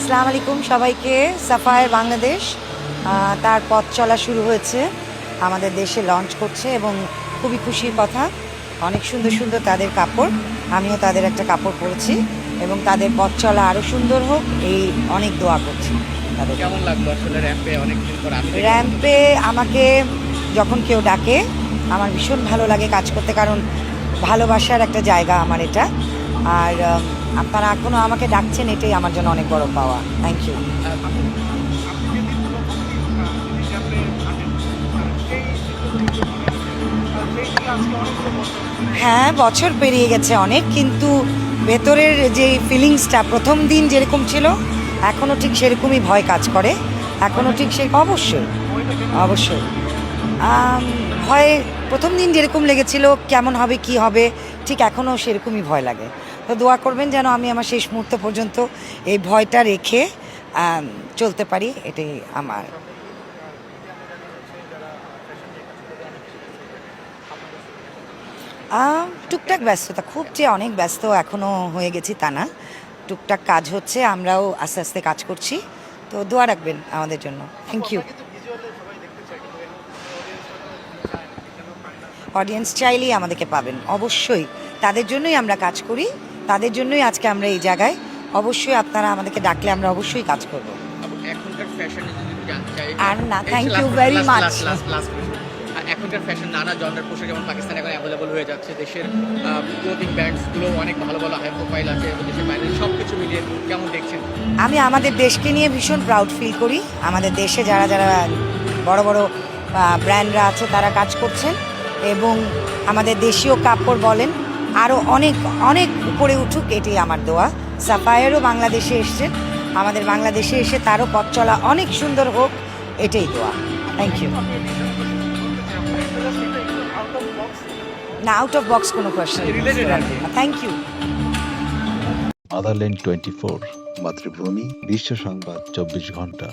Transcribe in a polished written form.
আসসালামু আলাইকুম সবাইকে। সাফায়ার বাংলাদেশ তার পথ চলা শুরু হয়েছে, আমাদের দেশে লঞ্চ করছে এবং খুবই খুশির কথা। অনেক সুন্দর সুন্দর তাদের কাপড়, আমিও তাদের একটা কাপড় পরেছি এবং তাদের পথ চলা আরও সুন্দর হোক এই অনেক দোয়া করছি তাদের। কেমন লাগলো আসলে র্যাম্পে অনেকদিন পর আসলে? র্যাম্পে আমাকে যখন কেউ ডাকে আমার ভীষণ ভালো লাগে কাজ করতে, কারণ ভালোবাসার একটা জায়গা আমার এটা। আর আপনারা এখনও আমাকে ডাকছেন, এটাই আমার জন্য অনেক বড় পাওয়া। Thank you. হ্যাঁ, বছর পেরিয়ে গেছে অনেক, কিন্তু ভেতরের যে ফিলিংসটা প্রথম দিন যেরকম ছিল এখনও ঠিক সেরকমই ভয় কাজ করে। এখনও ঠিক সে অবশ্যই অবশ্যই ভয় প্রথম দিন যেরকম লেগেছিল কেমন হবে কি হবে, ঠিক এখনও সেরকমই ভয় লাগে। তো দোয়া করবেন যেন আমি আমার শেষ মুহূর্ত পর্যন্ত এই ভয়টা রেখে চলতে পারি, এটাই আমার। টুকটাক ব্যস্ততা, খুব যে অনেক ব্যস্ত এখনও হয়ে গেছি তা না, টুকটাক কাজ হচ্ছে, আমরাও আস্তে আস্তে কাজ করছি। তো দোয়া রাখবেন আমাদের জন্য। Thank you. অডিয়েন্স চাইলেই আমাদেরকে পাবেন, অবশ্যই তাদের জন্যই আমরা কাজ করি, তাদের জন্যই আজকে আমরা এই জায়গায়। অবশ্যই আপনারা আমাদেরকে ডাকলে আমরা অবশ্যই কাজ করব। এখনকার ফ্যাশনে যদি জানতে চাই, আর না, থ্যাংক ইউ ভেরি মাচ। এখনকার ফ্যাশন নানা জনরার পোশাক যেমন পাকিস্তানে এখন অ্যাভেলেবল হয়ে যাচ্ছে, দেশের ক্লোথিং ব্র্যান্ডসগুলো অনেক ভালো ভালো হাই প্রোফাইল আছে এবং দেশের বাইরে সব কিছু মিলিয়ে কেমন দেখছেন? আমি আমাদের দেশকে নিয়ে ভীষণ প্রাউড ফিল করি। আমাদের দেশে যারা যারা বড় বড় ব্র্যান্ডরা আছে তারা কাজ করছেন এবং আমাদের দেশীয় কাপড় বলেন আরও অনেক অনেক উপরে উঠুক, এটাই আমার দোয়া। সাফায়ারও বাংলাদেশে এসছেন, আমাদের বাংলাদেশে এসে তারও পথ চলা অনেক সুন্দর হোক, এটাই দোয়া। Thank you. না, আউট অফ বক্স কোনো কোয়েশ্চেন। Thank you. মাদারল্যান্ড 24 মাতৃভূমি বিশ্ব সংবাদ 24 ঘন্টা।